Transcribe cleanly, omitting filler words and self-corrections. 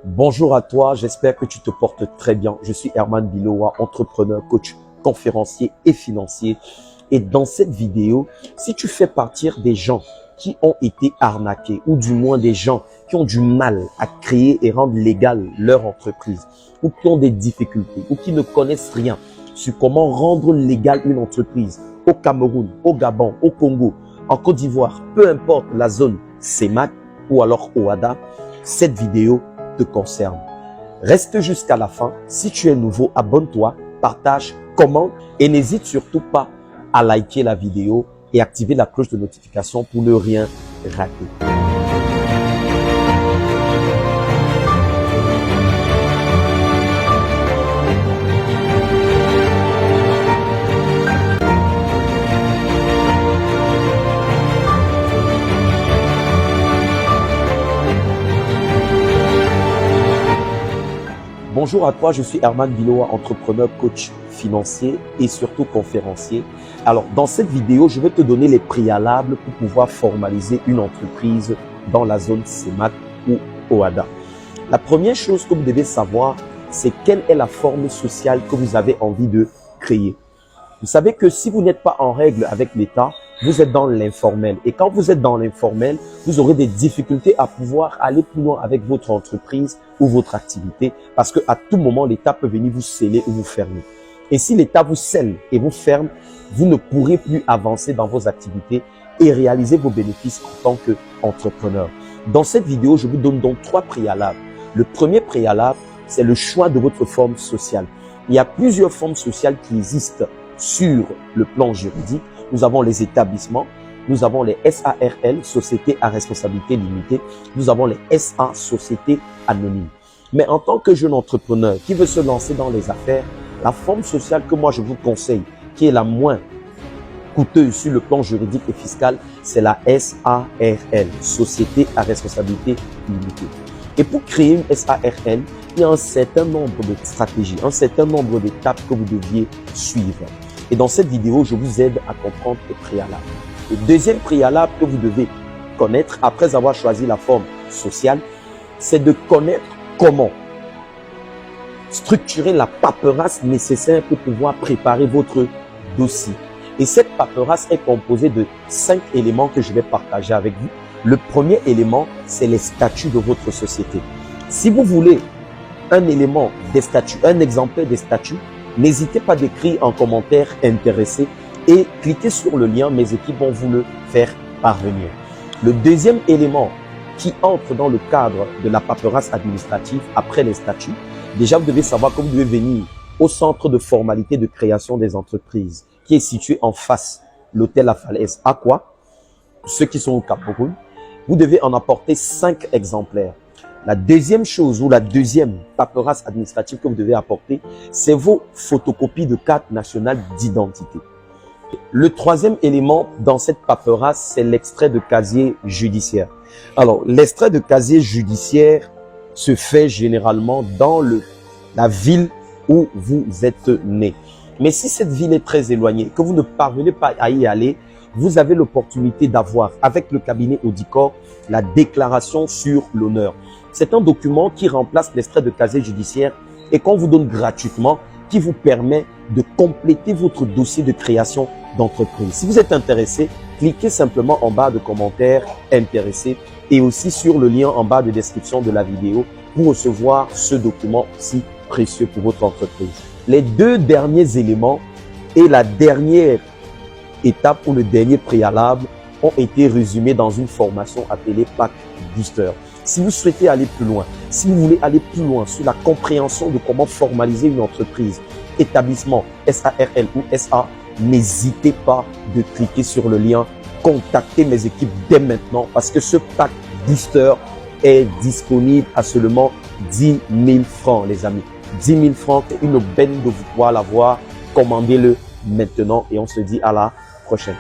Bonjour à toi, j'espère que tu te portes très bien. Je suis Herman Bilowa, entrepreneur, coach, conférencier et financier. Et dans cette vidéo, si tu fais partie des gens qui ont été arnaqués ou du moins des gens qui ont du mal à créer et rendre légale leur entreprise ou qui ont des difficultés ou qui ne connaissent rien sur comment rendre légale une entreprise au Cameroun, au Gabon, au Congo, en Côte d'Ivoire, peu importe la zone CEMAC ou alors OHADA, cette vidéo te concerne. Reste jusqu'à la fin. Si tu es nouveau, abonne-toi, partage, commente et n'hésite surtout pas à liker la vidéo et activer la cloche de notification pour ne rien rater. Bonjour à toi, je suis Herman Bilowa, entrepreneur, coach financier et surtout conférencier. Alors, dans cette vidéo, je vais te donner les préalables pour pouvoir formaliser une entreprise dans la zone CEMAC ou OHADA. La première chose que vous devez savoir, c'est quelle est la forme sociale que vous avez envie de créer. Vous savez que si vous n'êtes pas en règle avec l'État, vous êtes dans l'informel. Et quand vous êtes dans l'informel, vous aurez des difficultés à pouvoir aller plus loin avec votre entreprise ou votre activité parce qu'à tout moment, l'État peut venir vous sceller ou vous fermer. Et si l'État vous scelle et vous ferme, vous ne pourrez plus avancer dans vos activités et réaliser vos bénéfices en tant qu'entrepreneur. Dans cette vidéo, je vous donne donc 3 préalables. Le premier préalable, c'est le choix de votre forme sociale. Il y a plusieurs formes sociales qui existent sur le plan juridique. Nous avons les établissements, nous avons les SARL, Sociétés à responsabilité limitée, nous avons les SA, Sociétés anonymes. Mais en tant que jeune entrepreneur qui veut se lancer dans les affaires, la forme sociale que moi je vous conseille, qui est la moins coûteuse sur le plan juridique et fiscal, c'est la SARL, Société à responsabilité limitée. Et pour créer une SARL, il y a un certain nombre de stratégies, un certain nombre d'étapes que vous deviez suivre. Et dans cette vidéo, je vous aide à comprendre les préalables. Le deuxième préalable que vous devez connaître après avoir choisi la forme sociale, c'est de connaître comment structurer la paperasse nécessaire pour pouvoir préparer votre dossier. Et cette paperasse est composée de 5 éléments que je vais partager avec vous. Le premier élément, c'est les statuts de votre société. Si vous voulez un élément des statuts, un exemplaire des statuts, n'hésitez pas d'écrire en commentaire intéressé et cliquez sur le lien, mes équipes vont vous le faire parvenir. Le deuxième élément qui entre dans le cadre de la paperasse administrative après les statuts, déjà vous devez savoir que vous devez venir au centre de formalité de création des entreprises qui est situé en face l'hôtel La Falaise. À quoi? Ceux qui sont au Cameroun, vous devez en apporter 5 exemplaires. La deuxième chose ou la deuxième paperasse administrative que vous devez apporter, c'est vos photocopies de carte nationale d'identité. Le troisième élément dans cette paperasse, c'est l'extrait de casier judiciaire. Alors, l'extrait de casier judiciaire se fait généralement dans la ville où vous êtes né. Mais si cette ville est très éloignée, que vous ne parvenez pas à y aller, vous avez l'opportunité d'avoir avec le cabinet Audicor la déclaration sur l'honneur. C'est un document qui remplace l'extrait de casier judiciaire et qu'on vous donne gratuitement, qui vous permet de compléter votre dossier de création d'entreprise. Si vous êtes intéressé, cliquez simplement en bas de commentaires intéressés et aussi sur le lien en bas de description de la vidéo pour recevoir ce document si précieux pour votre entreprise. Les 2 derniers éléments et la dernière étape ou le dernier préalable ont été résumés dans une formation appelée Pack Booster. Si vous souhaitez aller plus loin, si vous voulez aller plus loin sur la compréhension de comment formaliser une entreprise, établissement, SARL ou SA, n'hésitez pas de cliquer sur le lien, contactez mes équipes dès maintenant parce que ce Pack Booster est disponible à seulement 10 000 francs, les amis. 10 000 francs, c'est une aubaine de pouvoir l'avoir. Commandez-le maintenant et on se dit à la prochaine.